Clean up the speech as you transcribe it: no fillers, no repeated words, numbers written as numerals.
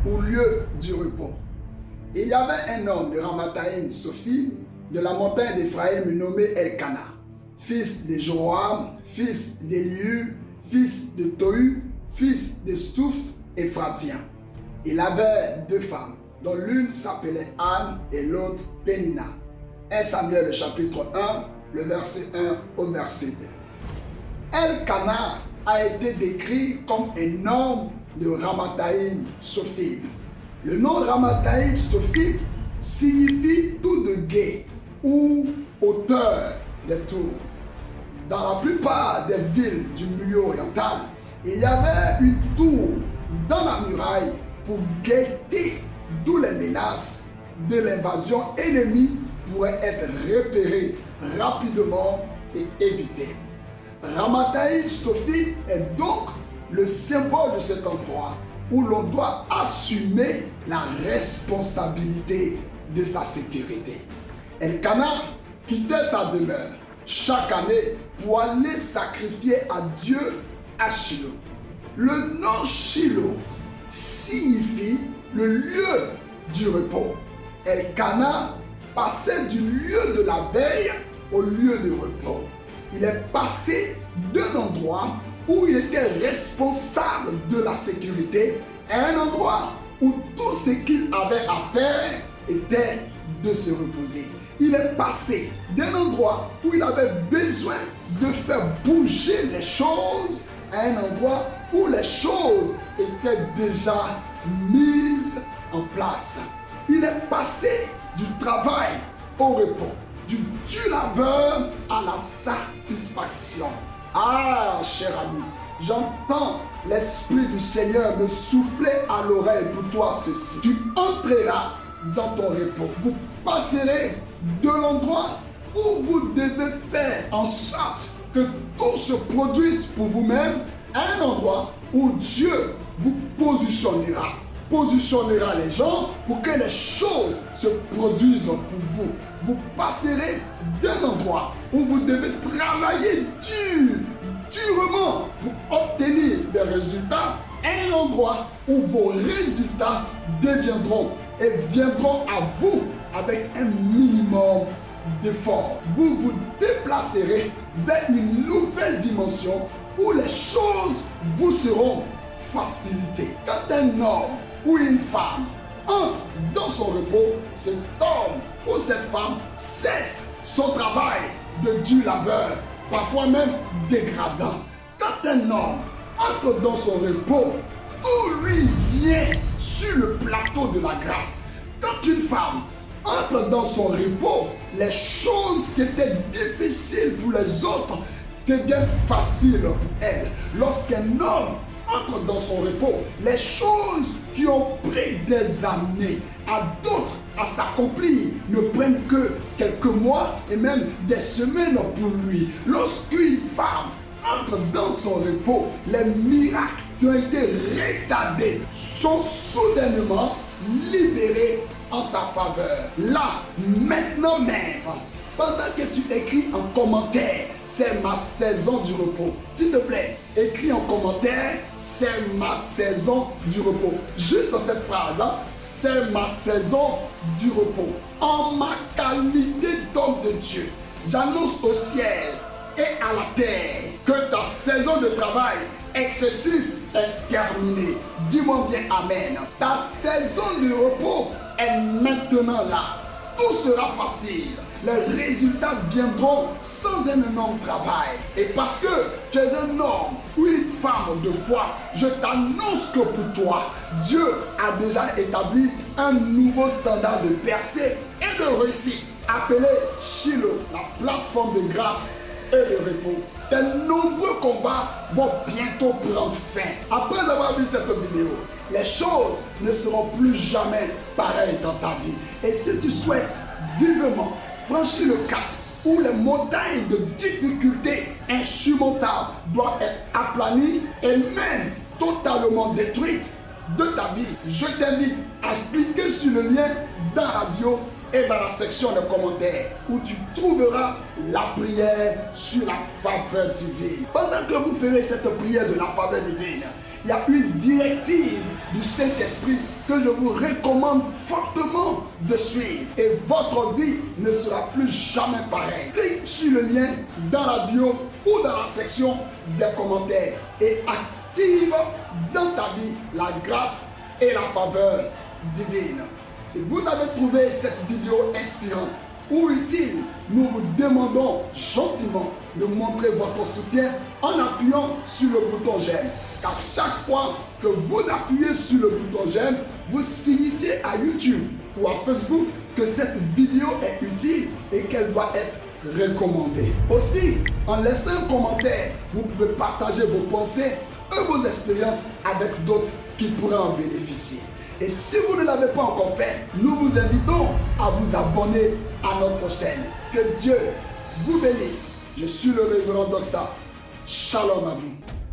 ou lieu du repos. Il y avait un homme de Ramathaïm Sophim, de la montagne d'Éphraïm, nommé Elkana, fils de Joram, fils d'Elihu, fils de Tohu, fils de Stouphs Éphratien. Il avait 2 femmes, dont l'une s'appelait Anne et l'autre Pénina. 1 Samuel chapitre 1, le verset 1 au verset 2. Elkana a été décrit comme un homme de Ramathaïm Sophim. Le nom Ramathaïm Sophim signifie tour de guet ou hauteur des tours. Dans la plupart des villes du milieu oriental, il y avait une tour dans la muraille pour guetter, d'où les menaces de l'invasion ennemie pourraient être repérées rapidement et évitées. Ramathaïm Sophim est donc le symbole de cet endroit où l'on doit assumer la responsabilité de sa sécurité. Elkana quittait sa demeure chaque année pour aller sacrifier à Dieu à Shilo. Le nom Shilo signifie le lieu du repos. Elkana passait du lieu de la veille au lieu de repos. Il est passé d'un endroit où il était responsable de la sécurité à un endroit où tout ce qu'il avait à faire était de se reposer. Il est passé d'un endroit où il avait besoin de faire bouger les choses à un endroit où les choses étaient déjà mises en place. Il est passé du travail au repos, du labeur à la satisfaction. Ah, cher ami, j'entends l'Esprit du Seigneur me souffler à l'oreille pour toi ceci. Tu entreras dans ton repos. Vous passerez de l'endroit où vous devez faire en sorte que tout se produise pour vous-même à un endroit où Dieu vous positionnera les gens pour que les choses se produisent pour vous. Vous passerez d'un endroit où vous devez travailler durement pour obtenir des résultats à un endroit où vos résultats deviendront et viendront à vous avec un minimum d'effort. Vous vous déplacerez vers une nouvelle dimension où les choses vous seront facilitées. Quand un homme ou une femme entre dans son repos, cet homme ou cette femme cesse son travail de dur labeur, parfois même dégradant. Quand un homme entre dans son repos, tout lui vient sur le plateau de la grâce. Quand une femme entre dans son repos, les choses qui étaient difficiles pour les autres deviennent faciles pour elle. Lorsqu'un homme entre dans son repos, les choses qui ont pris des années à d'autres à s'accomplir ne prennent que quelques mois et même des semaines pour lui. Lorsqu'une femme entre dans son repos, les miracles qui ont été retardés sont soudainement libérés en sa faveur. Là, maintenant même, pendant que tu écris en commentaire, c'est ma saison du repos. S'il te plaît, écris en commentaire, c'est ma saison du repos. Juste cette phrase, hein? C'est ma saison du repos. En ma qualité d'homme de Dieu, j'annonce au ciel et à la terre que ta saison de travail excessif est terminée. Dis-moi bien amen. Ta saison de repos est maintenant là. Tout sera facile. Les résultats viendront sans un énorme travail. Et parce que tu es un homme ou une femme de foi, je t'annonce que pour toi, Dieu a déjà établi un nouveau standard de percée et de réussite appelé Shilo, la plateforme de grâce et de repos. De nombreux combats vont bientôt prendre fin. Après avoir vu cette vidéo, les choses ne seront plus jamais pareilles dans ta vie. Et si tu souhaites vivement franchir le cap où les montagnes de difficultés insurmontables doivent être aplanies et même totalement détruites de ta vie, je t'invite à cliquer sur le lien dans la bio et dans la section de commentaires où tu trouveras la prière sur la faveur divine. Pendant que vous ferez cette prière de la faveur divine, il y a une directive du Saint-Esprit que je vous recommande fortement de suivre. Et votre vie ne sera plus jamais pareille. Clique sur le lien dans la bio ou dans la section des commentaires et active dans ta vie la grâce et la faveur divine. Si vous avez trouvé cette vidéo inspirante ou utile, nous vous demandons gentiment de montrer votre soutien en appuyant sur le bouton j'aime. Car chaque fois que vous appuyez sur le bouton j'aime, vous signifiez à YouTube ou à Facebook que cette vidéo est utile et qu'elle doit être recommandée. Aussi, en laissant un commentaire, vous pouvez partager vos pensées et vos expériences avec d'autres qui pourraient en bénéficier. Et si vous ne l'avez pas encore fait, nous vous invitons à vous abonner à notre chaîne. Que Dieu vous bénisse. Je suis le révérend Doxa. Shalom à vous.